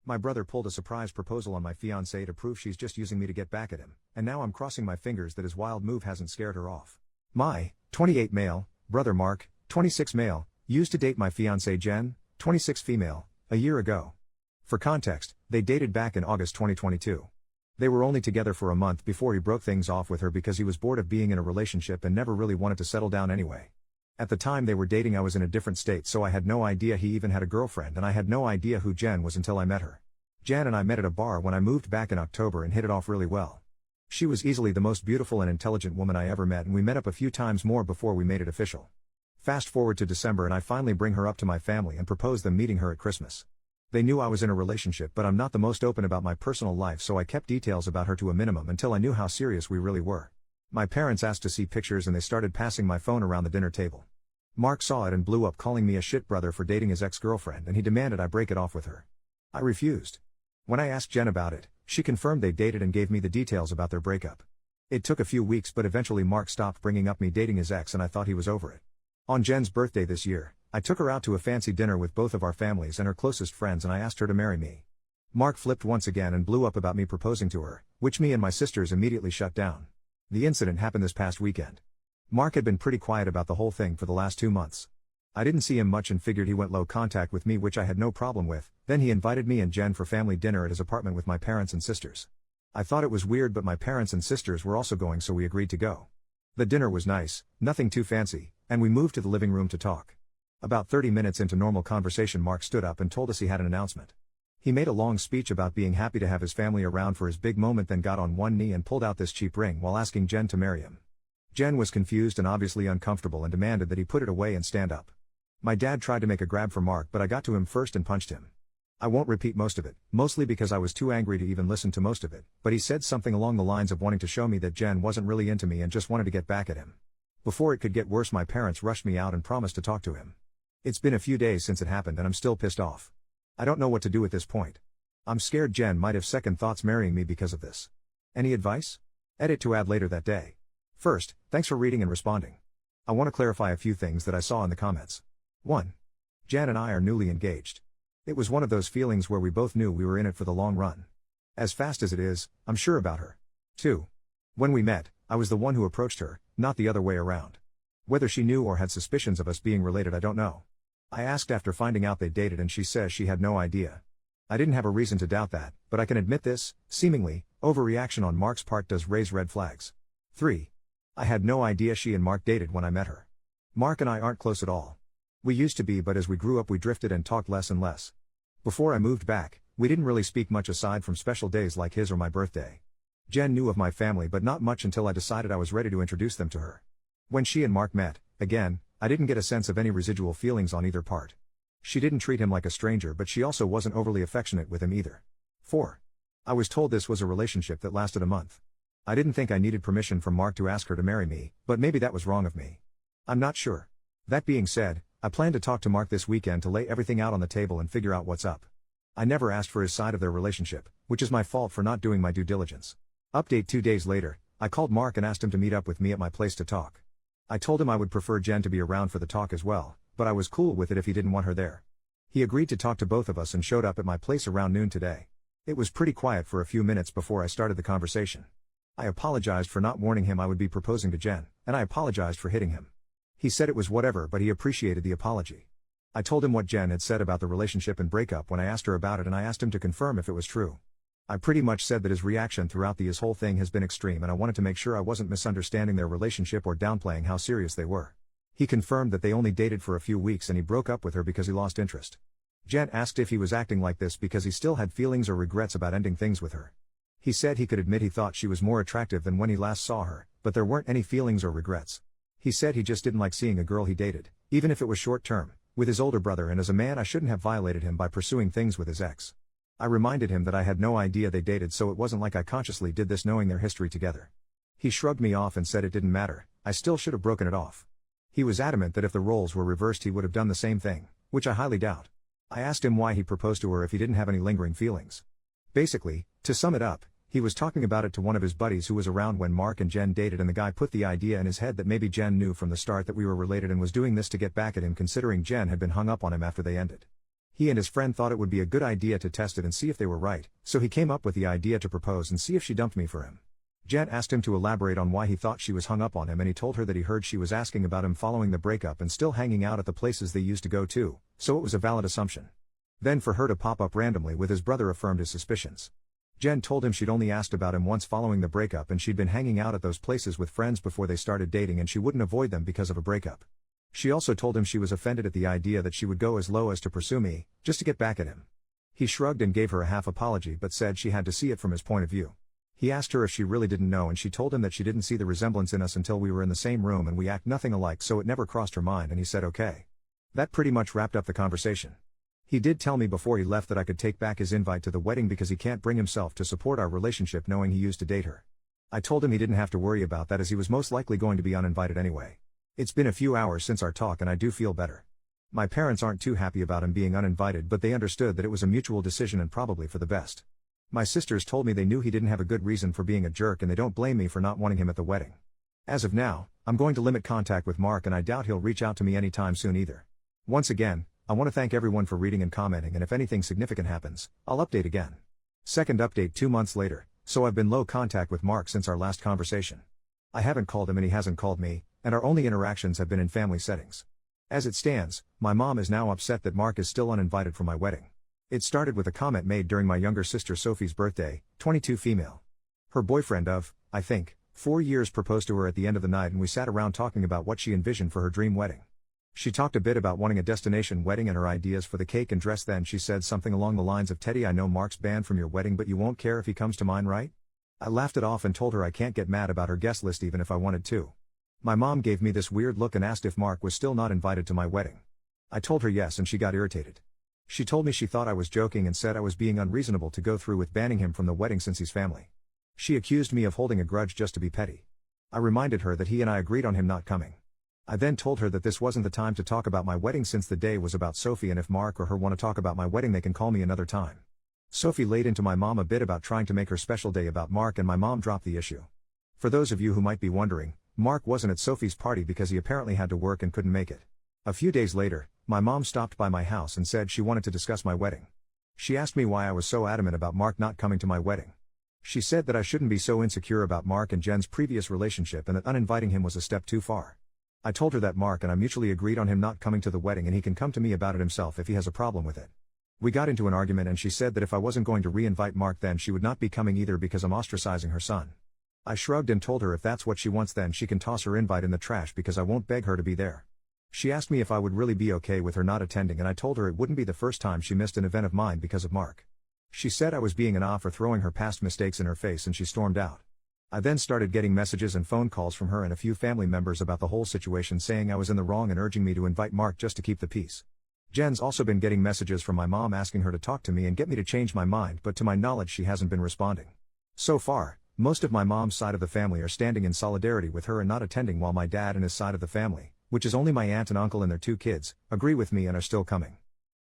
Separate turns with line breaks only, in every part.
My brother pulled a surprise proposal on my fiancée to prove she's just using me to get back at him, and now I'm crossing my fingers that his wild move hasn't scared her off. My 28 male brother Mark, 26 male, used to date my fiancée Jen, 26 female, a year ago. For context, they dated back in August 2022. They were only together for a month before he broke things off with her because he was bored of being in a relationship and never really wanted to settle down anyway. At the time they were dating I was in a different state, so I had no idea he even had a girlfriend, and I had no idea who Jen was until I met her. Jen and I met at a bar when I moved back in October and hit it off really well. She was easily the most beautiful and intelligent woman I ever met, and we met up a few times more before we made it official. Fast forward to December and I finally bring her up to my family and propose them meeting her at Christmas. They knew I was in a relationship, but I'm not the most open about my personal life, so I kept details about her to a minimum until I knew how serious we really were. My parents asked to see pictures and they started passing my phone around the dinner table. Mark saw it and blew up, calling me a shit brother for dating his ex-girlfriend, and he demanded I break it off with her. I refused. When I asked Jen about it, she confirmed they dated and gave me the details about their breakup. It took a few weeks, but eventually Mark stopped bringing up me dating his ex and I thought he was over it. On Jen's birthday this year, I took her out to a fancy dinner with both of our families and her closest friends, and I asked her to marry me. Mark flipped once again and blew up about me proposing to her, which me and my sisters immediately shut down. The incident happened this past weekend. Mark had been pretty quiet about the whole thing for the last 2 months. I didn't see him much and figured he went low contact with me, which I had no problem with. Then he invited me and Jen for family dinner at his apartment with my parents and sisters. I thought it was weird, but my parents and sisters were also going, so we agreed to go. The dinner was nice, nothing too fancy, and we moved to the living room to talk. About 30 minutes into normal conversation, Mark stood up and told us he had an announcement. He made a long speech about being happy to have his family around for his big moment, then got on one knee and pulled out this cheap ring while asking Jen to marry him. Jen was confused and obviously uncomfortable and demanded that he put it away and stand up. My dad tried to make a grab for Mark, but I got to him first and punched him. I won't repeat most of it, mostly because I was too angry to even listen to most of it, but he said something along the lines of wanting to show me that Jen wasn't really into me and just wanted to get back at him. Before it could get worse, my parents rushed me out and promised to talk to him. It's been a few days since it happened and I'm still pissed off. I don't know what to do at this point. I'm scared Jen might have second thoughts marrying me because of this. Any advice? Edit to add later that day. First, thanks for reading and responding. I want to clarify a few things that I saw in the comments. 1. Jen and I are newly engaged. It was one of those feelings where we both knew we were in it for the long run. As fast as it is, I'm sure about her. 2. When we met, I was the one who approached her, not the other way around. Whether she knew or had suspicions of us being related, I don't know. I asked after finding out they dated and she says she had no idea. I didn't have a reason to doubt that, but I can admit this, seemingly, overreaction on Mark's part does raise red flags. 3. I had no idea she and Mark dated when I met her. Mark and I aren't close at all. We used to be, but as we grew up we drifted and talked less and less. Before I moved back, we didn't really speak much aside from special days like his or my birthday. Jen knew of my family but not much until I decided I was ready to introduce them to her. When she and Mark met, again, I didn't get a sense of any residual feelings on either part. She didn't treat him like a stranger, but she also wasn't overly affectionate with him either. 4. I was told this was a relationship that lasted a month. I didn't think I needed permission from Mark to ask her to marry me, but maybe that was wrong of me. I'm not sure. That being said, I plan to talk to Mark this weekend to lay everything out on the table and figure out what's up. I never asked for his side of their relationship, which is my fault for not doing my due diligence. Update 2 days later, I called Mark and asked him to meet up with me at my place to talk. I told him I would prefer Jen to be around for the talk as well, but I was cool with it if he didn't want her there. He agreed to talk to both of us and showed up at my place around noon today. It was pretty quiet for a few minutes before I started the conversation. I apologized for not warning him I would be proposing to Jen, and I apologized for hitting him. He said it was whatever, but he appreciated the apology. I told him what Jen had said about the relationship and breakup when I asked her about it, and I asked him to confirm if it was true. I pretty much said that his reaction throughout this whole thing has been extreme and I wanted to make sure I wasn't misunderstanding their relationship or downplaying how serious they were. He confirmed that they only dated for a few weeks and he broke up with her because he lost interest. Jen asked if he was acting like this because he still had feelings or regrets about ending things with her. He said he could admit he thought she was more attractive than when he last saw her, but there weren't any feelings or regrets. He said he just didn't like seeing a girl he dated, even if it was short term, with his older brother, and as a man I shouldn't have violated him by pursuing things with his ex. I reminded him that I had no idea they dated, so it wasn't like I consciously did this knowing their history together. He shrugged me off and said it didn't matter, I still should have broken it off. He was adamant that if the roles were reversed he would have done the same thing, which I highly doubt. I asked him why he proposed to her if he didn't have any lingering feelings. Basically, to sum it up, he was talking about it to one of his buddies who was around when Mark and Jen dated, and the guy put the idea in his head that maybe Jen knew from the start that we were related and was doing this to get back at him, considering Jen had been hung up on him after they ended. He and his friend thought it would be a good idea to test it and see if they were right, so he came up with the idea to propose and see if she dumped me for him. Jen asked him to elaborate on why he thought she was hung up on him, and he told her that he heard she was asking about him following the breakup and still hanging out at the places they used to go to, so it was a valid assumption. Then for her to pop up randomly with his brother affirmed his suspicions. Jen told him she'd only asked about him once following the breakup and she'd been hanging out at those places with friends before they started dating and she wouldn't avoid them because of a breakup. She also told him she was offended at the idea that she would go as low as to pursue me, just to get back at him. He shrugged and gave her a half apology but said she had to see it from his point of view. He asked her if she really didn't know and she told him that she didn't see the resemblance in us until we were in the same room and we act nothing alike, so it never crossed her mind, and he said okay. That pretty much wrapped up the conversation. He did tell me before he left that I could take back his invite to the wedding because he can't bring himself to support our relationship knowing he used to date her. I told him he didn't have to worry about that as he was most likely going to be uninvited anyway. It's been a few hours since our talk and I do feel better. My parents aren't too happy about him being uninvited, but they understood that it was a mutual decision and probably for the best. My sisters told me they knew he didn't have a good reason for being a jerk and they don't blame me for not wanting him at the wedding. As of now, I'm going to limit contact with Mark and I doubt he'll reach out to me anytime soon either. Once again, I want to thank everyone for reading and commenting, and if anything significant happens, I'll update again. Second update 2 months later, so I've been low contact with Mark since our last conversation. I haven't called him and he hasn't called me, and our only interactions have been in family settings. As it stands, my mom is now upset that Mark is still uninvited for my wedding. It started with a comment made during my younger sister Sophie's birthday, 22 female. Her boyfriend of, I think, 4 years proposed to her at the end of the night and we sat around talking about what she envisioned for her dream wedding. She talked a bit about wanting a destination wedding and her ideas for the cake and dress. Then she said something along the lines of, "Teddy, I know Mark's banned from your wedding but you won't care if he comes to mine, right?" I laughed it off and told her I can't get mad about her guest list even if I wanted to. My mom gave me this weird look and asked if Mark was still not invited to my wedding. I told her yes and she got irritated. She told me she thought I was joking and said I was being unreasonable to go through with banning him from the wedding since he's family. She accused me of holding a grudge just to be petty. I reminded her that he and I agreed on him not coming. I then told her that this wasn't the time to talk about my wedding since the day was about Sophie, and if Mark or her want to talk about my wedding they can call me another time. Sophie laid into my mom a bit about trying to make her special day about Mark and my mom dropped the issue. For those of you who might be wondering, Mark wasn't at Sophie's party because he apparently had to work and couldn't make it. A few days later, my mom stopped by my house and said she wanted to discuss my wedding. She asked me why I was so adamant about Mark not coming to my wedding. She said that I shouldn't be so insecure about Mark and Jen's previous relationship and that uninviting him was a step too far. I told her that Mark and I mutually agreed on him not coming to the wedding and he can come to me about it himself if he has a problem with it. We got into an argument and she said that if I wasn't going to re-invite Mark then she would not be coming either because I'm ostracizing her son. I shrugged and told her if that's what she wants then she can toss her invite in the trash because I won't beg her to be there. She asked me if I would really be okay with her not attending and I told her it wouldn't be the first time she missed an event of mine because of Mark. She said I was being an off for throwing her past mistakes in her face and she stormed out. I then started getting messages and phone calls from her and a few family members about the whole situation saying I was in the wrong and urging me to invite Mark just to keep the peace. Jen's also been getting messages from my mom asking her to talk to me and get me to change my mind, but to my knowledge she hasn't been responding. So far, most of my mom's side of the family are standing in solidarity with her and not attending, while my dad and his side of the family, which is only my aunt and uncle and their 2 kids, agree with me and are still coming.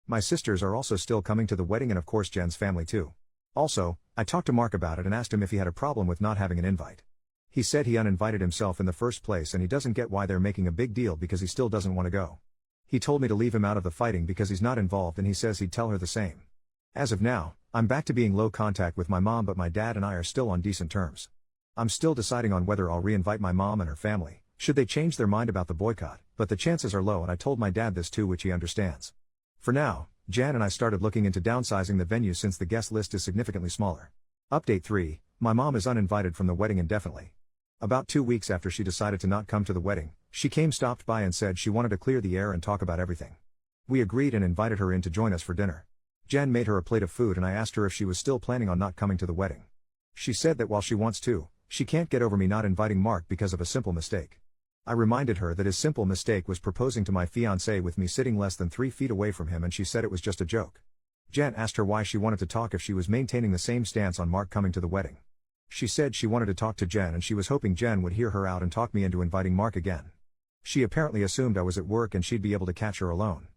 My sisters are also still coming to the wedding and of course Jen's family too. Also, I talked to Mark about it and asked him if he had a problem with not having an invite. He said he uninvited himself in the first place and he doesn't get why they're making a big deal because he still doesn't want to go. He told me to leave him out of the fighting because he's not involved and he says he'd tell her the same. As of now, I'm back to being low contact with my mom, but my dad and I are still on decent terms. I'm still deciding on whether I'll re-invite my mom and her family, should they change their mind about the boycott, but the chances are low and I told my dad this too, which he understands. For now, Jan and I started looking into downsizing the venue since the guest list is significantly smaller. Update 3, my mom is uninvited from the wedding indefinitely. About 2 weeks after she decided to not come to the wedding, she stopped by and said she wanted to clear the air and talk about everything. We agreed and invited her in to join us for dinner. Jan made her a plate of food and I asked her if she was still planning on not coming to the wedding. She said that while she wants to, she can't get over me not inviting Mark because of a simple mistake. I reminded her that his simple mistake was proposing to my fiancée with me sitting less than 3 feet away from him, and she said it was just a joke. Jan asked her why she wanted to talk if she was maintaining the same stance on Mark coming to the wedding. She said she wanted to talk to Jen and she was hoping Jen would hear her out and talk me into inviting Mark again. She apparently assumed I was at work and she'd be able to catch her alone.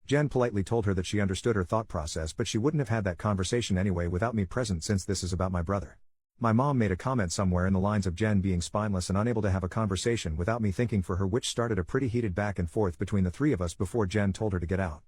Jen politely told her that she understood her thought process, but she wouldn't have had that conversation anyway without me present since this is about my brother. My mom made a comment somewhere in the lines of Jen being spineless and unable to have a conversation without me thinking for her, which started a pretty heated back and forth between the 3 of us before Jen told her to get out.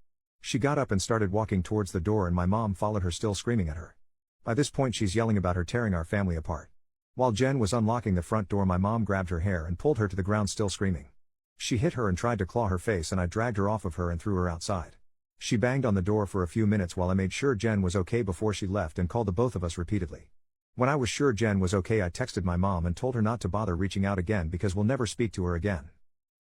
She got up and started walking towards the door and my mom followed her still screaming at her. By this point she's yelling about her tearing our family apart. While Jen was unlocking the front door my mom grabbed her hair and pulled her to the ground still screaming. She hit her and tried to claw her face and I dragged her off of her and threw her outside. She banged on the door for a few minutes while I made sure Jen was okay before she left and called the both of us repeatedly. When I was sure Jen was okay I texted my mom and told her not to bother reaching out again because we'll never speak to her again.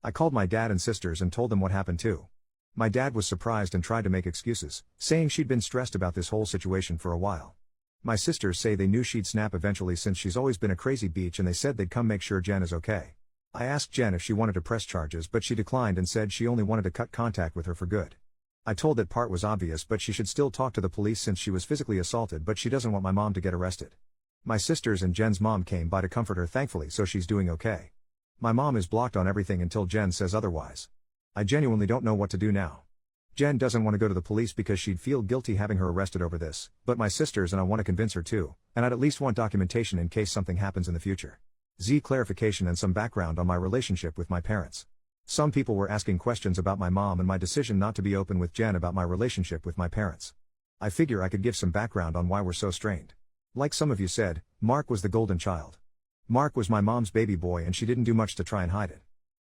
I called my dad and sisters and told them what happened too. My dad was surprised and tried to make excuses, saying she'd been stressed about this whole situation for a while. My sisters say they knew she'd snap eventually since she's always been a crazy bitch and they said they'd come make sure Jen is okay. I asked Jen if she wanted to press charges but she declined and said she only wanted to cut contact with her for good. I told that part was obvious but she should still talk to the police since she was physically assaulted but she doesn't want my mom to get arrested. My sisters and Jen's mom came by to comfort her thankfully so she's doing okay. My mom is blocked on everything until Jen says otherwise. I genuinely don't know what to do now. Jen doesn't want to go to the police because she'd feel guilty having her arrested over this, but my sisters and I want to convince her too, and I'd at least want documentation in case something happens in the future. Clarification and some background on my relationship with my parents. Some people were asking questions about my mom and my decision not to be open with Jen about my relationship with my parents. I figure I could give some background on why we're so strained. Like some of you said, Mark was the golden child. Mark was my mom's baby boy and she didn't do much to try and hide it.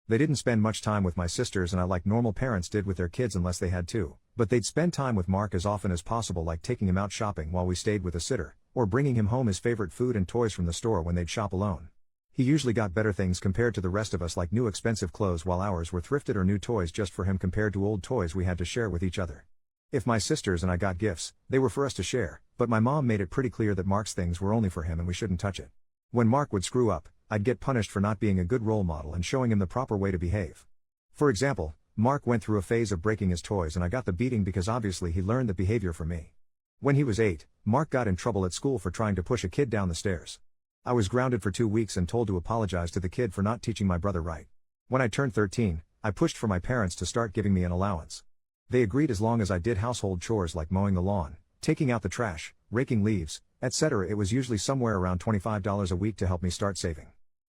They didn't spend much time with my sisters and I like normal parents did with their kids unless they had to, but they'd spend time with Mark as often as possible like taking him out shopping while we stayed with a sitter, or bringing him home his favorite food and toys from the store when they'd shop alone. He usually got better things compared to the rest of us like new expensive clothes while ours were thrifted or new toys just for him compared to old toys we had to share with each other. If my sisters and I got gifts, they were for us to share, but my mom made it pretty clear that Mark's things were only for him and we shouldn't touch it. When Mark would screw up, I'd get punished for not being a good role model and showing him the proper way to behave. For example, Mark went through a phase of breaking his toys and I got the beating because obviously he learned the behavior from me. When he was 8, Mark got in trouble at school for trying to push a kid down the stairs. I was grounded for 2 weeks and told to apologize to the kid for not teaching my brother right. When I turned 13, I pushed for my parents to start giving me an allowance. They agreed as long as I did household chores like mowing the lawn, taking out the trash, raking leaves, etc. It was usually somewhere around $25 a week to help me start saving.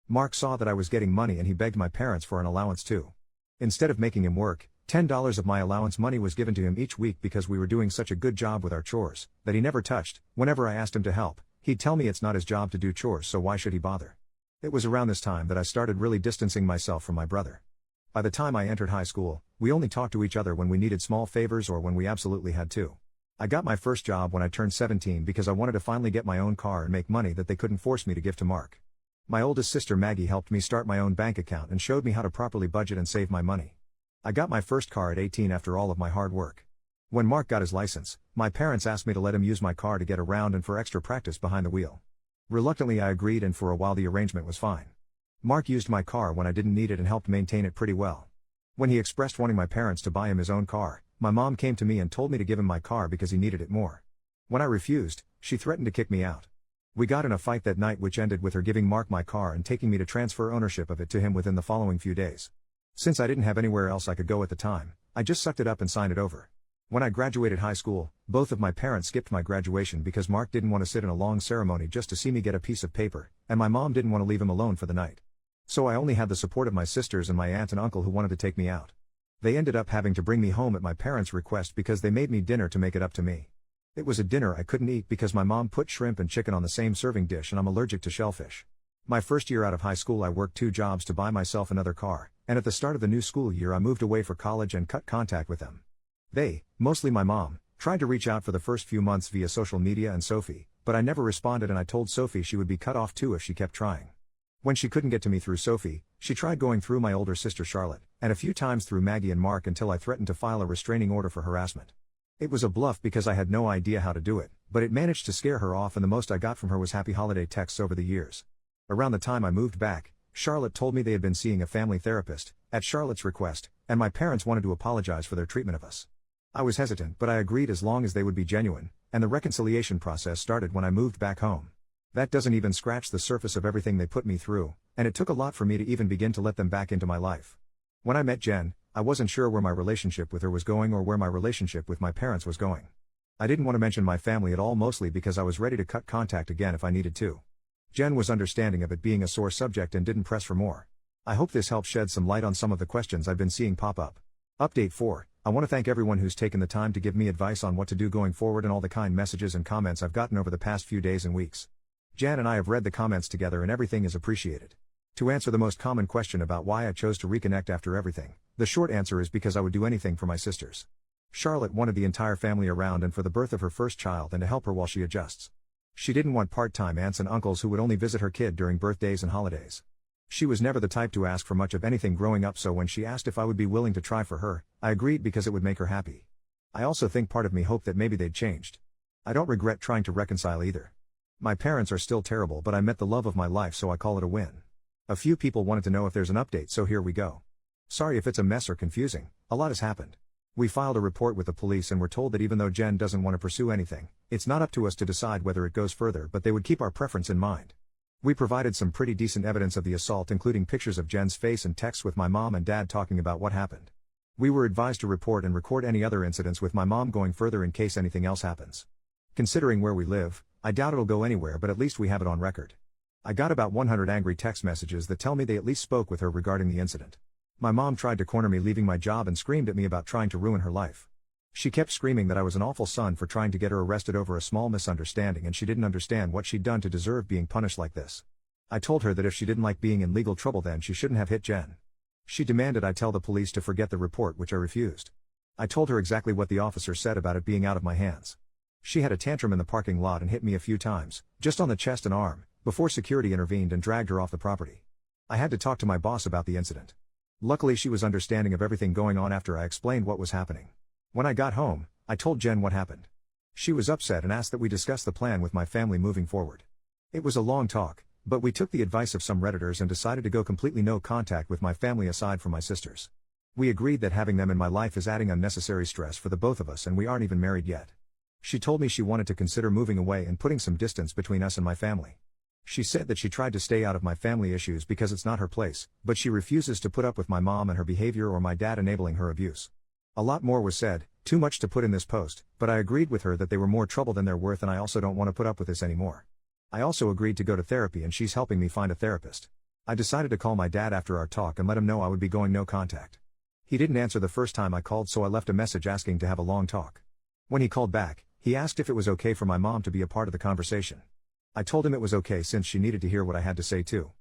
Mark saw that I was getting money and he begged my parents for an allowance too. Instead of making him work, $10 of my allowance money was given to him each week because we were doing such a good job with our chores, that he never touched. Whenever I asked him to help, he'd tell me it's not his job to do chores so why should he bother. It was around this time that I started really distancing myself from my brother. By the time I entered high school, we only talked to each other when we needed small favors or when we absolutely had to. I got my first job when I turned 17 because I wanted to finally get my own car and make money that they couldn't force me to give to Mark. My oldest sister Maggie helped me start my own bank account and showed me how to properly budget and save my money. I got my first car at 18 after all of my hard work. When Mark got his license, my parents asked me to let him use my car to get around and for extra practice behind the wheel. Reluctantly I agreed and for a while the arrangement was fine. Mark used my car when I didn't need it and helped maintain it pretty well. When he expressed wanting my parents to buy him his own car, my mom came to me and told me to give him my car because he needed it more. When I refused, she threatened to kick me out. We got in a fight that night which ended with her giving Mark my car and taking me to transfer ownership of it to him within the following few days. Since I didn't have anywhere else I could go at the time, I just sucked it up and signed it over. When I graduated high school, both of my parents skipped my graduation because Mark didn't want to sit in a long ceremony just to see me get a piece of paper, and my mom didn't want to leave him alone for the night. So I only had the support of my sisters and my aunt and uncle who wanted to take me out. They ended up having to bring me home at my parents' request because they made me dinner to make it up to me. It was a dinner I couldn't eat because my mom put shrimp and chicken on the same serving dish and I'm allergic to shellfish. My first year out of high school I worked 2 jobs to buy myself another car, and at the start of the new school year I moved away for college and cut contact with them. They, mostly my mom, tried to reach out for the first few months via social media and Sophie, but I never responded and I told Sophie she would be cut off too if she kept trying. When she couldn't get to me through Sophie, she tried going through my older sister Charlotte, and a few times through Maggie and Mark until I threatened to file a restraining order for harassment. It was a bluff because I had no idea how to do it, but it managed to scare her off and the most I got from her was happy holiday texts over the years. Around the time I moved back, Charlotte told me they had been seeing a family therapist, at Charlotte's request, and my parents wanted to apologize for their treatment of us. I was hesitant but I agreed as long as they would be genuine, and the reconciliation process started when I moved back home. That doesn't even scratch the surface of everything they put me through, and it took a lot for me to even begin to let them back into my life. When I met Jen, I wasn't sure where my relationship with her was going or where my relationship with my parents was going. I didn't want to mention my family at all mostly because I was ready to cut contact again if I needed to. Jen was understanding of it being a sore subject and didn't press for more. I hope this helps shed some light on some of the questions I've been seeing pop up. Update 4. I want to thank everyone who's taken the time to give me advice on what to do going forward and all the kind messages and comments I've gotten over the past few days and weeks. Jan and I have read the comments together and everything is appreciated. To answer the most common question about why I chose to reconnect after everything, the short answer is because I would do anything for my sisters. Charlotte wanted the entire family around and for the birth of her first child and to help her while she adjusts. She didn't want part-time aunts and uncles who would only visit her kid during birthdays and holidays. She was never the type to ask for much of anything growing up, so when she asked if I would be willing to try for her, I agreed because it would make her happy. I also think part of me hoped that maybe they'd changed. I don't regret trying to reconcile either. My parents are still terrible, but I met the love of my life, so I call it a win. A few people wanted to know if there's an update, so here we go. Sorry if it's a mess or confusing, a lot has happened. We filed a report with the police and were told that even though Jen doesn't want to pursue anything, it's not up to us to decide whether it goes further, but they would keep our preference in mind. We provided some pretty decent evidence of the assault, including pictures of Jen's face and texts with my mom and dad talking about what happened. We were advised to report and record any other incidents with my mom going further in case anything else happens. Considering where we live, I doubt it'll go anywhere, but at least we have it on record. I got about 100 angry text messages that tell me they at least spoke with her regarding the incident. My mom tried to corner me leaving my job and screamed at me about trying to ruin her life. She kept screaming that I was an awful son for trying to get her arrested over a small misunderstanding and she didn't understand what she'd done to deserve being punished like this. I told her that if she didn't like being in legal trouble then she shouldn't have hit Jen. She demanded I tell the police to forget the report, which I refused. I told her exactly what the officer said about it being out of my hands. She had a tantrum in the parking lot and hit me a few times, just on the chest and arm, before security intervened and dragged her off the property. I had to talk to my boss about the incident. Luckily she was understanding of everything going on after I explained what was happening. When I got home, I told Jen what happened. She was upset and asked that we discuss the plan with my family moving forward. It was a long talk, but we took the advice of some Redditors and decided to go completely no contact with my family aside from my sisters. We agreed that having them in my life is adding unnecessary stress for the both of us and we aren't even married yet. She told me she wanted to consider moving away and putting some distance between us and my family. She said that she tried to stay out of my family issues because it's not her place, but she refuses to put up with my mom and her behavior or my dad enabling her abuse. A lot more was said, too much to put in this post, but I agreed with her that they were more trouble than they're worth and I also don't want to put up with this anymore. I also agreed to go to therapy and she's helping me find a therapist. I decided to call my dad after our talk and let him know I would be going no contact. He didn't answer the first time I called, so I left a message asking to have a long talk. When he called back, he asked if it was okay for my mom to be a part of the conversation. I told him it was okay since she needed to hear what I had to say too.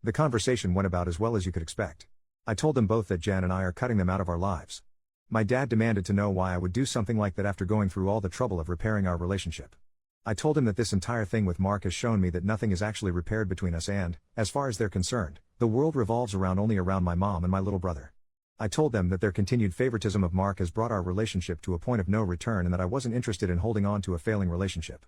The conversation went about as well as you could expect. I told them both that Jen and I are cutting them out of our lives. My dad demanded to know why I would do something like that after going through all the trouble of repairing our relationship. I told him that this entire thing with Mark has shown me that nothing is actually repaired between us and, as far as they're concerned, the world revolves only around my mom and my little brother. I told them that their continued favoritism of Mark has brought our relationship to a point of no return and that I wasn't interested in holding on to a failing relationship.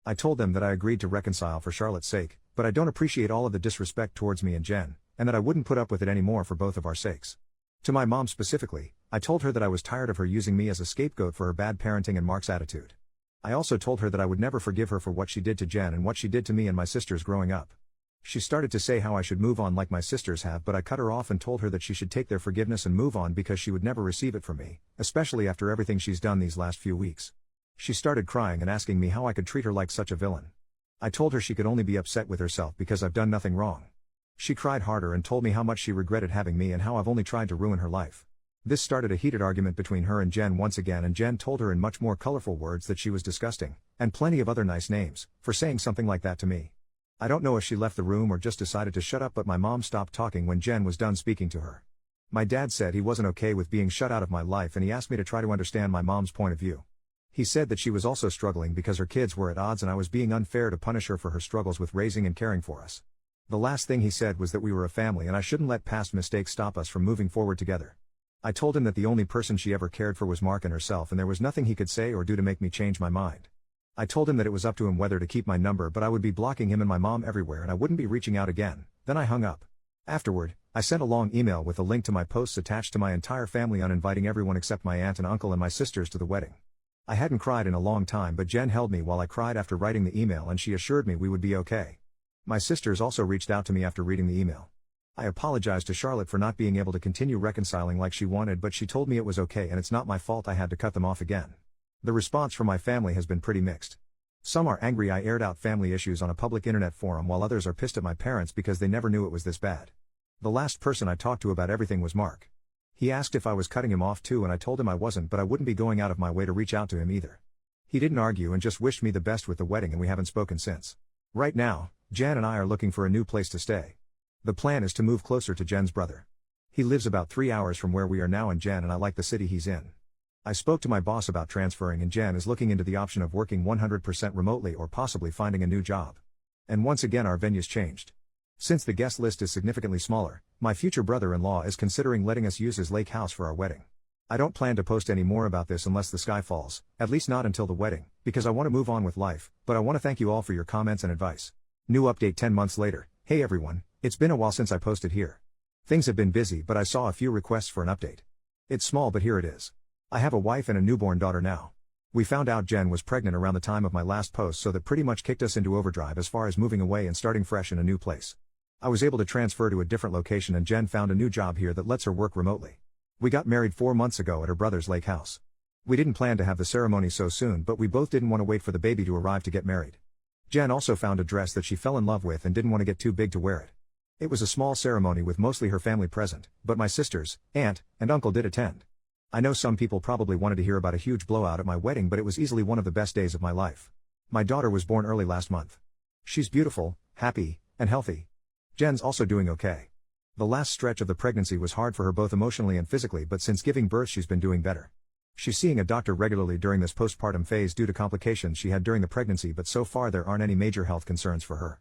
I told them that I agreed to reconcile for Charlotte's sake, but I don't appreciate all of the disrespect towards me and Jen, and that I wouldn't put up with it anymore for both of our sakes. To my mom specifically, I told her that I was tired of her using me as a scapegoat for her bad parenting and Mark's attitude. I also told her that I would never forgive her for what she did to Jen and what she did to me and my sisters growing up. She started to say how I should move on like my sisters have, but I cut her off and told her that she should take their forgiveness and move on because she would never receive it from me, especially after everything she's done these last few weeks. She started crying and asking me how I could treat her like such a villain. I told her she could only be upset with herself because I've done nothing wrong. She cried harder and told me how much she regretted having me and how I've only tried to ruin her life. This started a heated argument between her and Jen once again, and Jen told her in much more colorful words that she was disgusting, and plenty of other nice names, for saying something like that to me. I don't know if she left the room or just decided to shut up, but my mom stopped talking when Jen was done speaking to her. My dad said he wasn't okay with being shut out of my life and he asked me to try to understand my mom's point of view. He said that she was also struggling because her kids were at odds and I was being unfair to punish her for her struggles with raising and caring for us. The last thing he said was that we were a family and I shouldn't let past mistakes stop us from moving forward together. I told him that the only person she ever cared for was Mark and herself and there was nothing he could say or do to make me change my mind. I told him that it was up to him whether to keep my number, but I would be blocking him and my mom everywhere and I wouldn't be reaching out again. Then I hung up. Afterward, I sent a long email with a link to my posts attached to my entire family uninviting everyone except my aunt and uncle and my sisters to the wedding. I hadn't cried in a long time, but Jen held me while I cried after writing the email and she assured me we would be okay. My sisters also reached out to me after reading the email. I apologized to Charlotte for not being able to continue reconciling like she wanted, but she told me it was okay and it's not my fault I had to cut them off again. The response from my family has been pretty mixed. Some are angry I aired out family issues on a public internet forum, while others are pissed at my parents because they never knew it was this bad. The last person I talked to about everything was Mark. He asked if I was cutting him off too, and I told him I wasn't, but I wouldn't be going out of my way to reach out to him either. He didn't argue and just wished me the best with the wedding, and we haven't spoken since. Right now, Jen and I are looking for a new place to stay. The plan is to move closer to Jen's brother. He lives about 3 hours from where we are now, and Jen and I like the city he's in. I spoke to my boss about transferring, and Jen is looking into the option of working 100% remotely or possibly finding a new job. And once again our venue's changed. Since the guest list is significantly smaller, my future brother-in-law is considering letting us use his lake house for our wedding. I don't plan to post any more about this unless the sky falls, at least not until the wedding, because I want to move on with life, but I want to thank you all for your comments and advice. New update 10 months later. Hey everyone, it's been a while since I posted here. Things have been busy, but I saw a few requests for an update. It's small, but here it is. I have a wife and a newborn daughter now. We found out Jen was pregnant around the time of my last post, so that pretty much kicked us into overdrive as far as moving away and starting fresh in a new place. I was able to transfer to a different location, and Jen found a new job here that lets her work remotely. We got married 4 months ago at her brother's lake house. We didn't plan to have the ceremony so soon, but we both didn't want to wait for the baby to arrive to get married. Jen also found a dress that she fell in love with and didn't want to get too big to wear it. It was a small ceremony with mostly her family present, but my sisters, aunt, and uncle did attend. I know some people probably wanted to hear about a huge blowout at my wedding, but it was easily one of the best days of my life. My daughter was born early last month. She's beautiful, happy, and healthy. Jen's also doing okay. The last stretch of the pregnancy was hard for her both emotionally and physically, but since giving birth she's been doing better. She's seeing a doctor regularly during this postpartum phase due to complications she had during the pregnancy, but so far there aren't any major health concerns for her.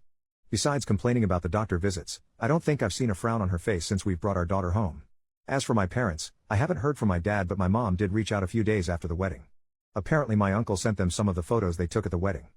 Besides complaining about the doctor visits, I don't think I've seen a frown on her face since we've brought our daughter home. As for my parents, I haven't heard from my dad, but my mom did reach out a few days after the wedding. Apparently my uncle sent them some of the photos they took at the wedding.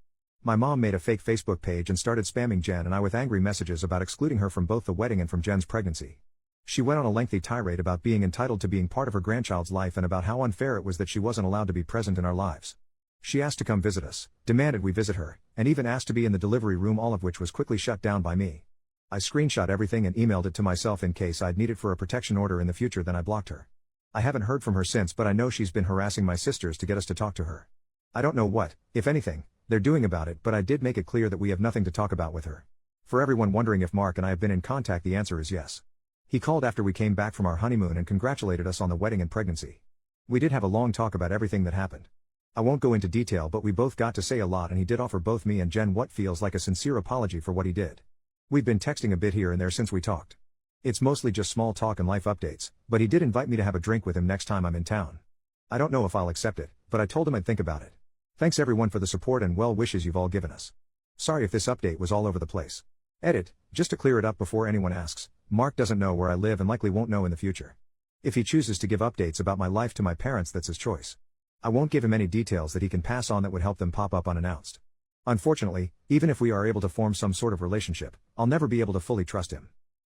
My mom made a fake Facebook page and started spamming Jen and I with angry messages about excluding her from both the wedding and from Jen's pregnancy. She went on a lengthy tirade about being entitled to being part of her grandchild's life and about how unfair it was that she wasn't allowed to be present in our lives. She asked to come visit us, demanded we visit her, and even asked to be in the delivery room, all of which was quickly shut down by me. I screenshot everything and emailed it to myself in case I'd need it for a protection order in the future, then I blocked her. I haven't heard from her since, but I know she's been harassing my sisters to get us to talk to her. I don't know what, if anything, they're doing about it, but I did make it clear that we have nothing to talk about with her. For everyone wondering if Mark and I have been in contact, the answer is yes. He called after we came back from our honeymoon and congratulated us on the wedding and pregnancy. We did have a long talk about everything that happened. I won't go into detail, but we both got to say a lot, and he did offer both me and Jen what feels like a sincere apology for what he did. We've been texting a bit here and there since we talked. It's mostly just small talk and life updates, but he did invite me to have a drink with him next time I'm in town. I don't know if I'll accept it, but I told him I'd think about it. Thanks everyone for the support and well wishes you've all given us. Sorry if this update was all over the place. Edit, just to clear it up before anyone asks, Mark doesn't know where I live and likely won't know in the future. If he chooses to give updates about my life to my parents, that's his choice. I won't give him any details that he can pass on that would help them pop up unannounced. Unfortunately, even if we are able to form some sort of relationship, I'll never be able to fully trust him.